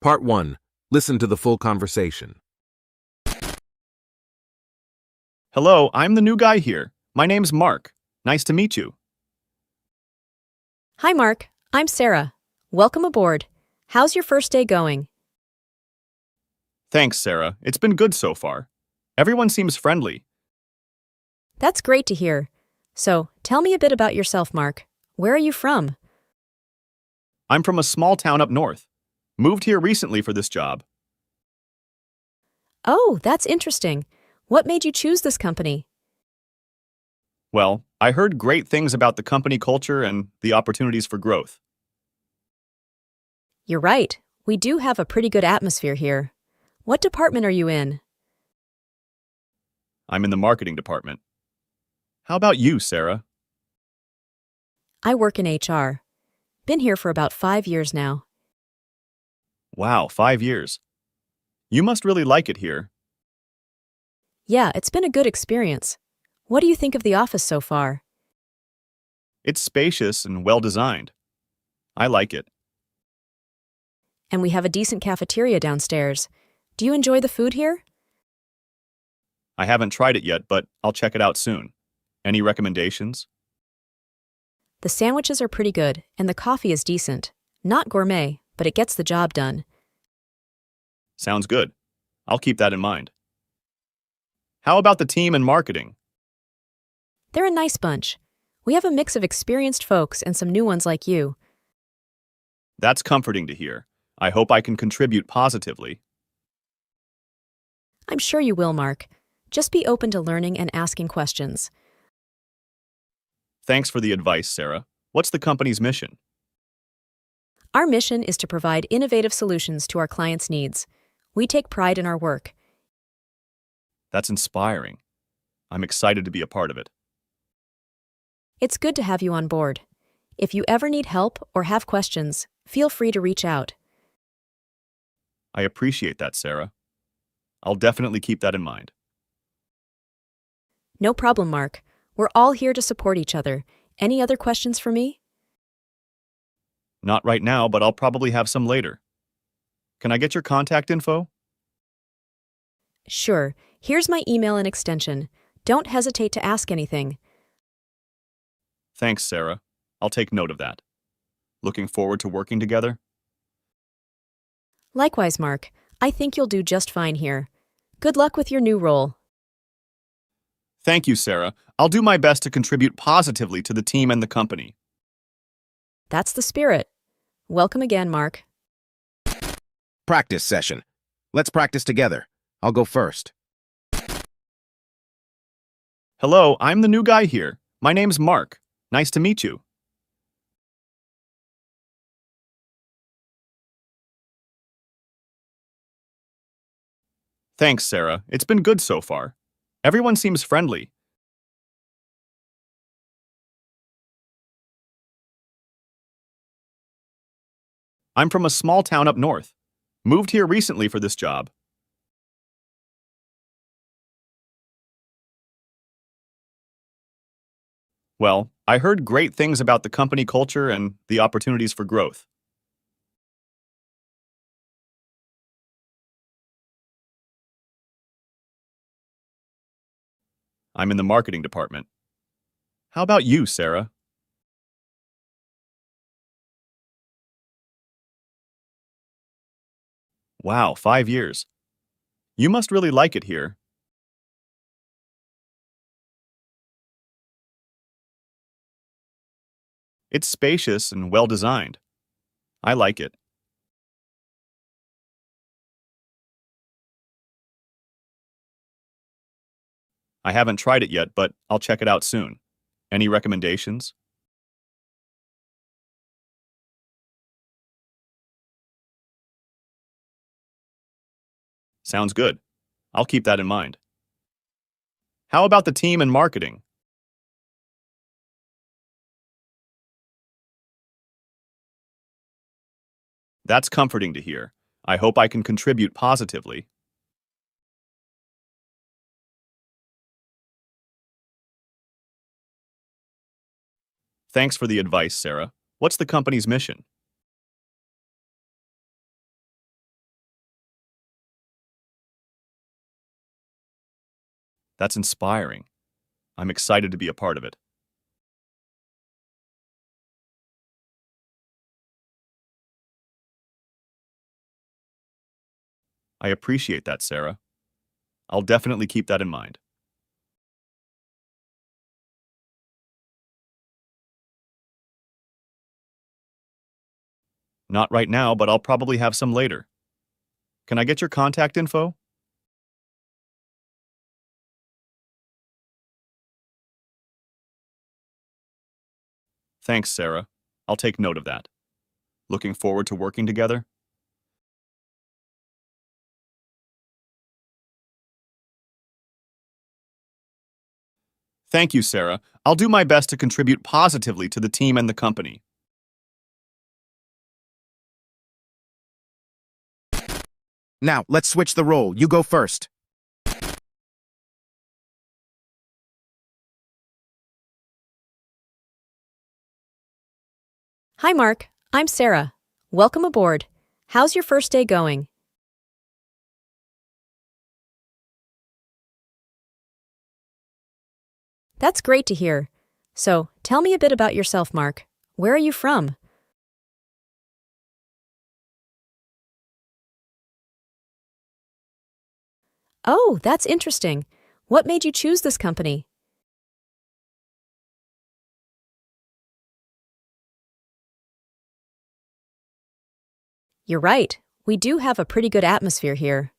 Part 1. Listen to the full conversation. Hello, I'm the new guy here. My name's Mark. Nice to meet you. Hi, Mark. I'm Sarah. Welcome aboard. How's your first day going? Thanks, Sarah. It's been good so far. Everyone seems friendly. That's great to hear. So, tell me a bit about yourself, Mark. Where are you from? I'm from a small town up north. Moved here recently for this job. Oh, that's interesting. What made you choose this company? Well, I heard great things about the company culture and the opportunities for growth. You're right. We do have a pretty good atmosphere here. What department are you in? I'm in the marketing department. How about you, Sarah? I work in HR. Been here for about 5 years now. Wow, 5 years. You must really like it here. Yeah, it's been a good experience. What do you think of the office so far? It's spacious and well designed. I like it. And we have a decent cafeteria downstairs. Do you enjoy the food here? I haven't tried it yet, but I'll check it out soon. Any recommendations? The sandwiches are pretty good, and the coffee is decent. Not gourmet, but it gets the job done. Sounds good. I'll keep that in mind. How about the team and marketing? They're a nice bunch. We have a mix of experienced folks and some new ones like you. That's comforting to hear. I hope I can contribute positively. I'm sure you will, Mark. Just be open to learning and asking questions. Thanks for the advice, Sarah. What's the company's mission? Our mission is to provide innovative solutions to our clients' needs. We take pride in our work. That's inspiring. I'm excited to be a part of it. It's good to have you on board. If you ever need help or have questions, feel free to reach out. I appreciate that, Sarah. I'll definitely keep that in mind. No problem, Mark. We're all here to support each other. Any other questions for me? Not right now, but I'll probably have some later. Can I get your contact info? Sure. Here's my email and extension. Don't hesitate to ask anything. Thanks, Sarah. I'll take note of that. Looking forward to working together? Likewise, Mark. I think you'll do just fine here. Good luck with your new role. Thank you, Sarah. I'll do my best to contribute positively to the team and the company. That's the spirit. Welcome again, Mark. Practice session. Let's practice together. I'll go first. Hello, I'm the new guy here. My name's Mark. Nice to meet you. Thanks, Sarah. It's been good so far. Everyone seems friendly. I'm from a small town up north. Moved here recently for this job. Well, I heard great things about the company culture and the opportunities for growth. I'm in the marketing department. How about you, Sarah? Wow, 5 years. You must really like it here. It's spacious and well designed. I like it. I haven't tried it yet, but I'll check it out soon. Any recommendations? Sounds good. I'll keep that in mind. How about the team and marketing? That's comforting to hear. I hope I can contribute positively. Thanks for the advice, Sarah. What's the company's mission? That's inspiring. I'm excited to be a part of it. I appreciate that, Sarah. I'll definitely keep that in mind. Not right now, but I'll probably have some later. Can I get your contact info? Thanks, Sarah. I'll take note of that. Looking forward to working together? Thank you, Sarah. I'll do my best to contribute positively to the team and the company. Now, let's switch the role. You go first. Hi, Mark. I'm Sarah. Welcome aboard. How's your first day going? That's great to hear. So, tell me a bit about yourself, Mark. Where are you from? Oh, that's interesting. What made you choose this company? You're right. We do have a pretty good atmosphere here.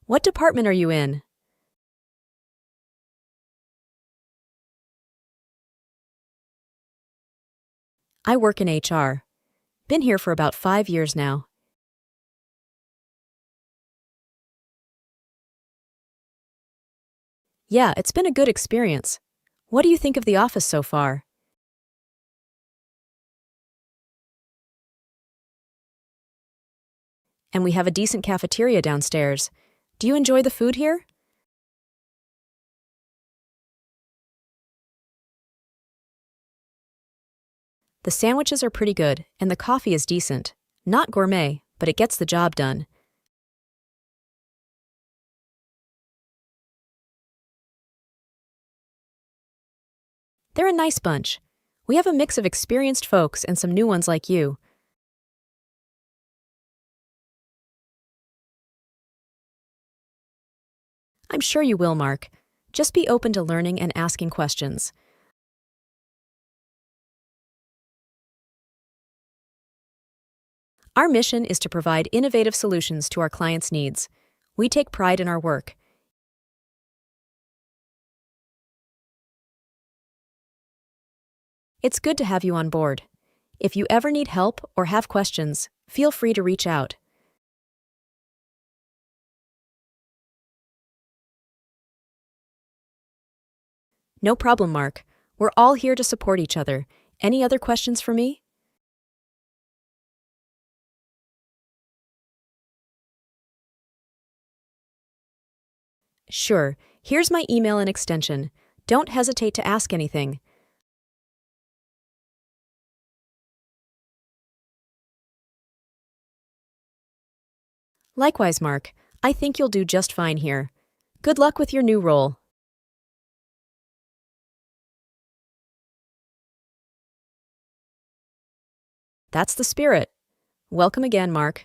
What department are you in? I work in HR. Been here for about 5 years now. Yeah, it's been a good experience. What do you think of the office so far? And we have a decent cafeteria downstairs. Do you enjoy the food here? The sandwiches are pretty good, and the coffee is decent. Not gourmet, but it gets the job done. They're a nice bunch. We have a mix of experienced folks and some new ones like you. I'm sure you will, Mark. Just be open to learning and asking questions. Our mission is to provide innovative solutions to our clients' needs. We take pride in our work. It's good to have you on board. If you ever need help or have questions, feel free to reach out. No problem, Mark. We're all here to support each other. Any other questions for me? Sure. Here's my email and extension. Don't hesitate to ask anything. Likewise, Mark. I think you'll do just fine here. Good luck with your new role. That's the spirit. Welcome again, Mark.